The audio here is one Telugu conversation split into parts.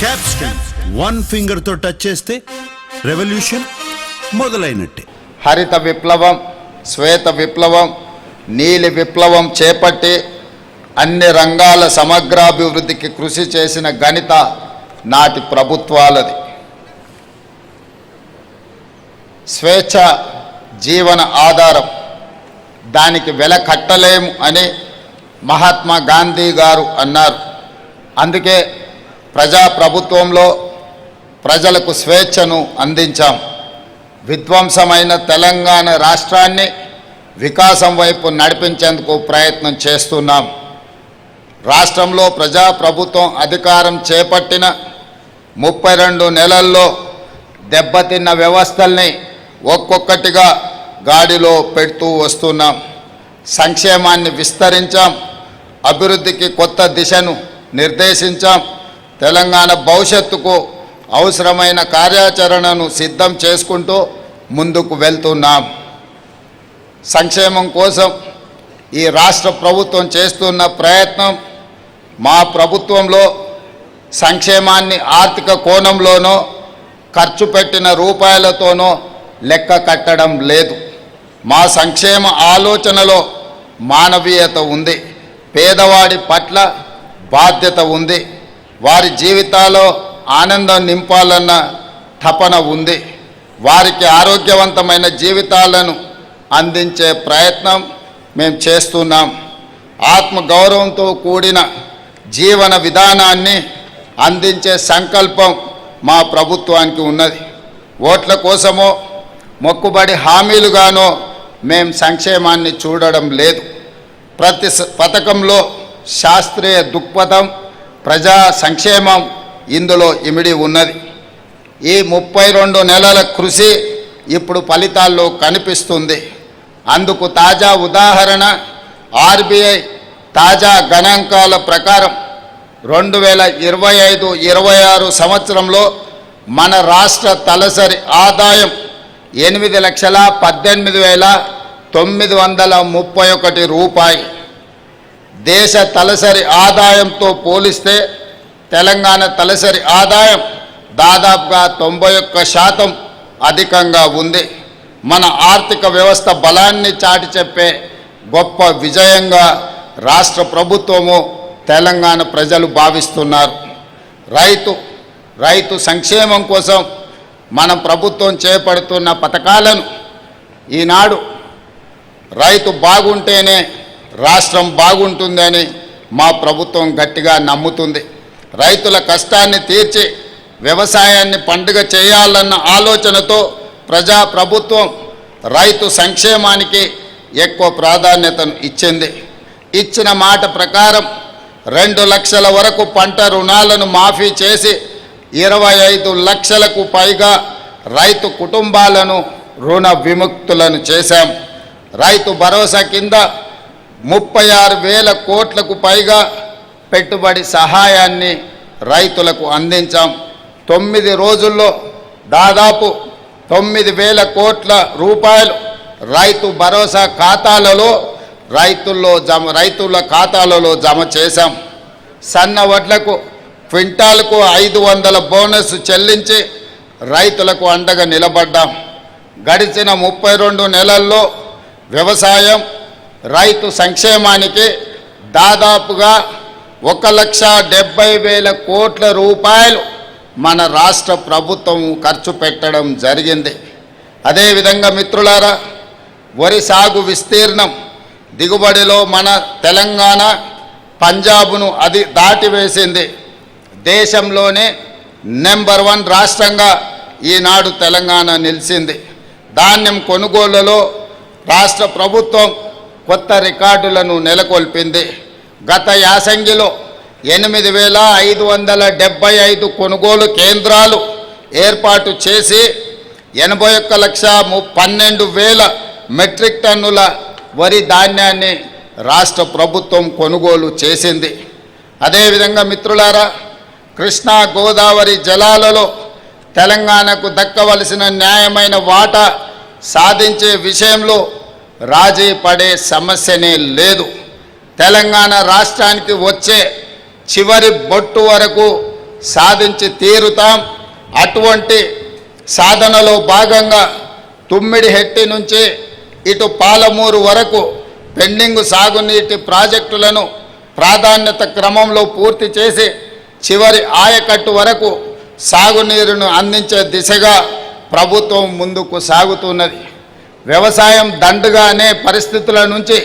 క్యాప్స్టన్ వన్ ఫింగర్ తో టచ్ చేస్తే రెవల్యూషన్ మొదలైనట్టే. హరిత విప్లవం, శ్వేత విప్లవం, నీలి విప్లవం చేపట్టి అన్ని రంగాల సమగ్రాభివృద్ధికి కృషి చేసిన ఘనత నాటి ప్రభుత్వాలది. స్వేచ్ఛ జీవన ఆధారం, దానికి వెల కట్టలేము అని మహాత్మా గాంధీ గారు అన్నారు. అందుకే ప్రజాప్రభుత్వంలో ప్రజలకు స్వేచ్ఛను అందించాం. విధ్వంసమైన తెలంగాణ రాష్ట్రాన్ని వికాసం వైపు నడిపించేందుకు ప్రయత్నం చేస్తున్నాం. రాష్ట్రంలో ప్రజాప్రభుత్వం అధికారం చేపట్టిన 32 నెలల్లో దెబ్బతిన్న వ్యవస్థల్ని ఒక్కొక్కటిగా గాడిలో పెడుతూ వస్తున్నాం. సంక్షేమాన్ని విస్తరించాం, అభివృద్ధికి కొత్త దిశను నిర్దేశించాం. తెలంగాణ భవిష్యత్తుకు అవసరమైన కార్యాచరణను సిద్ధం చేసుకుంటూ ముందుకు వెళ్తున్నాం. సంక్షేమం కోసం ఈ రాష్ట్ర ప్రభుత్వం చేస్తున్న ప్రయత్నం, మా ప్రభుత్వంలో సంక్షేమాన్ని ఆర్థిక కోణంలోనో ఖర్చు పెట్టిన రూపాయలతోనో లెక్క కట్టడం లేదు. మా సంక్షేమ ఆలోచనలో మానవీయత ఉంది, పేదవాడి పట్ల బాధ్యత ఉంది, వారి జీవితాల్లో ఆనందం నింపాలన్న తపన ఉంది, వారికి ఆరోగ్యవంతమైన జీవితాలను అందించే ప్రయత్నం మేము చేస్తున్నాం. ఆత్మగౌరవంతో కూడిన జీవన విధానాన్ని అందించే సంకల్పం మా ప్రభుత్వానికి ఉన్నది. ఓట్ల కోసమో మొక్కుబడి హామీలుగానో మేము సంక్షేమాన్ని చూడడం లేదు. ప్రతి పథకంలో శాస్త్రీయ దృక్పథం, ప్రజా సంక్షేమం ఇందులో ఇమిడి ఉన్నది. ఈ 32 నెలల కృషి ఇప్పుడు ఫలితాల్లో కనిపిస్తుంది. అందుకు తాజా ఉదాహరణ ఆర్బీఐ తాజా గణాంకాల ప్రకారం 2025-26 సంవత్సరంలో మన రాష్ట్ర తలసరి ఆదాయం 8,18,931 రూపాయలు. దేశ తలసరి ఆదాయంతో పోలిస్తే తెలంగాణ తలసరి ఆదాయం దాదాపుగా 91% అధికంగా ఉంది. మన ఆర్థిక వ్యవస్థ బలాన్ని చాటి చెప్పే గొప్ప విజయంగా రాష్ట్ర ప్రభుత్వము, తెలంగాణ ప్రజలు భావిస్తున్నారు. రైతు సంక్షేమం కోసం మన ప్రభుత్వం చేపడుతున్న పథకాలను ఈనాడు రైతు బాగుంటేనే రాష్ట్రం బాగుంటుందని మా ప్రభుత్వం గట్టిగా నమ్ముతుంది. రైతుల కష్టాన్ని తీర్చి వ్యవసాయాన్ని పండుగ చేయాలన్న ఆలోచనతో ప్రజాప్రభుత్వం రైతు సంక్షేమానికి ఎక్కువ ప్రాధాన్యతను ఇచ్చింది. ఇచ్చిన మాట ప్రకారం 2 లక్షల వరకు పంట రుణాలను మాఫీ చేసి 25 లక్షలకు పైగా రైతు కుటుంబాలను రుణ విముక్తులను చేశాం. రైతు భరోసా కింద 36,000 కోట్లకు పైగా పెట్టుబడి సహాయాన్ని రైతులకు అందించాం. 9 రోజుల్లో దాదాపు 9,000 కోట్ల రూపాయలు రైతు భరోసా ఖాతాలలో రైతుల ఖాతాలలో జమ చేశాం. సన్న వడ్లకు క్వింటాల్కు 500 బోనస్ చెల్లించి రైతులకు అండగా నిలబడ్డాం. గడిచిన 32 నెలల్లో వ్యవసాయం, రైతు సంక్షేమానికి దాదాపుగా 1,70,000 కోట్ల రూపాయలు మన రాష్ట్ర ప్రభుత్వం ఖర్చు పెట్టడం జరిగింది. అదేవిధంగా మిత్రులారా, వరి సాగు విస్తీర్ణం, దిగుబడిలో మన తెలంగాణ పంజాబ్ను దాటివేసింది. దేశంలోనే నెంబర్ 1 రాష్ట్రంగా ఈనాడు తెలంగాణ నిలిచింది. ధాన్యం కొనుగోలులో రాష్ట్ర ప్రభుత్వం కొత్త రికార్డులను నెలకొల్పింది. గత యాసంగిలో 8,575 కొనుగోలు కేంద్రాలు ఏర్పాటు చేసి 81,12,000 మెట్రిక్ టన్నుల వరి ధాన్యాన్ని రాష్ట్ర ప్రభుత్వం కొనుగోలు చేసింది. అదేవిధంగా మిత్రులారా, కృష్ణా గోదావరి జలాలలో తెలంగాణకు దక్కవలసిన న్యాయమైన వాటా సాధించే విషయంలో రాజీ పడే సమస్యనే లేదు. తెలంగాణ రాష్ట్రానికి వచ్చే చివరి బొట్టు వరకు సాధించి తీరుతాం. అటువంటి సాధనలో భాగంగా తుమ్మిడిహెట్టి నుంచి ఇటు పాలమూరు వరకు పెండింగ్ సాగునీటి ప్రాజెక్టులను ప్రాధాన్యత క్రమంలో పూర్తి చేసి చివరి ఆయకట్టు వరకు సాగునీరును అందించే దిశగా ప్రభుత్వం ముందుకు సాగుతున్నది. వ్యవసాయం దండుగా అనే పరిస్థితుల నుంచి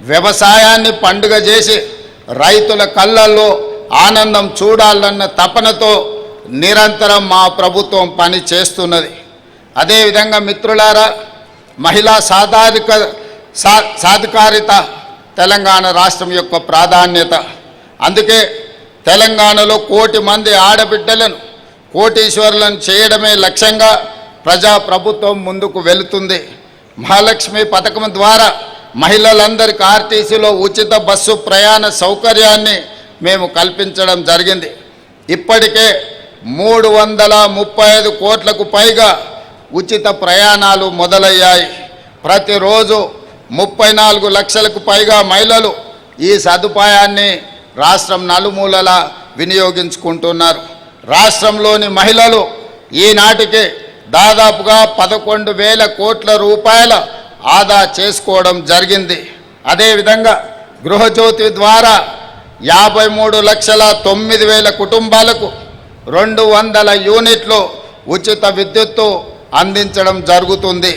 వ్యవసాయాన్ని పండుగ చేసి రైతుల కళ్ళల్లో ఆనందం చూడాలన్న తపనతో నిరంతరం మా ప్రభుత్వం పని చేస్తున్నది. అదేవిధంగా మిత్రులారా, మహిళా సాధికారిత తెలంగాణ రాష్ట్రం యొక్క ప్రాధాన్యత. అందుకే తెలంగాణలో 1 కోటి మంది ఆడబిడ్డలను కోటీశ్వరులను చేయడమే లక్ష్యంగా ప్రజాప్రభుత్వం ముందుకు వెళుతుంది. మహాలక్ష్మి పథకం ద్వారా మహిళలందరికీ ఆర్టీసీలో ఉచిత బస్సు ప్రయాణ సౌకర్యాన్ని మేము కల్పించడం జరిగింది. ఇప్పటికే 335 కోట్లకు పైగా ఉచిత ప్రయాణాలు మొదలయ్యాయి. ప్రతిరోజు 34 లక్షలకు పైగా మహిళలు ఈ సదుపాయాన్ని రాష్ట్రం నలుమూలలా వినియోగించుకుంటున్నారు. రాష్ట్రంలోని మహిళలు ఈనాటికి దాదాపుగా 11,000 కోట్ల రూపాయల ఆదా చేసుకోవడం జరిగింది. అదేవిధంగా గృహజ్యోతి ద్వారా 53,09,000 కుటుంబాలకు 200 యూనిట్లు ఉచిత విద్యుత్తు అందించడం జరుగుతుంది.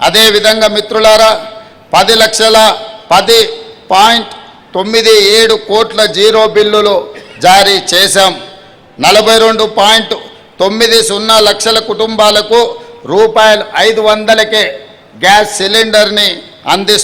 అదేవిధంగా మిత్రులారా, 10,10.97 కోట్ల జీరో బిల్లులు జారీ చేశాం. 42.90 లక్షల కుటుంబాలకు రూపాయలు 500కే గ్యాస్ సిలిండర్ని అందిస్తున్నాం.